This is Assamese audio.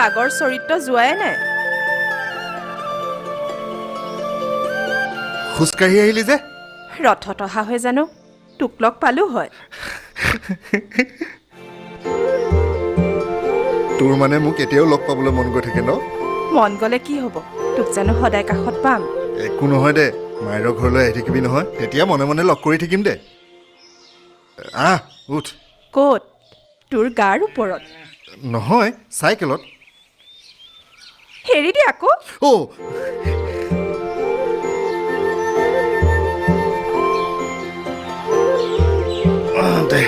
আগৰ চৰিত্ৰ যোৱাই নাই খোজকাঢ়ি আহিলি যে ৰথত অহা হৈ জানো তোক লগ পালো হয় তোৰ মানে মোক এতিয়াও লগ পাবলৈ মন গৈ থাকে ন মন গ'লে কি হ'ব তোক জানো সদায় কাষত পাম একো নহয় দে মাইৰৰ ঘৰলৈ আহি থাকিবি নহয় তেতিয়া মনে মনে লগ কৰি থাকিম দে আহ উঠ ক'ত তোৰ গাৰ ওপৰত নহয় চাইকেলত হেৰি দি আকৌ অ' দে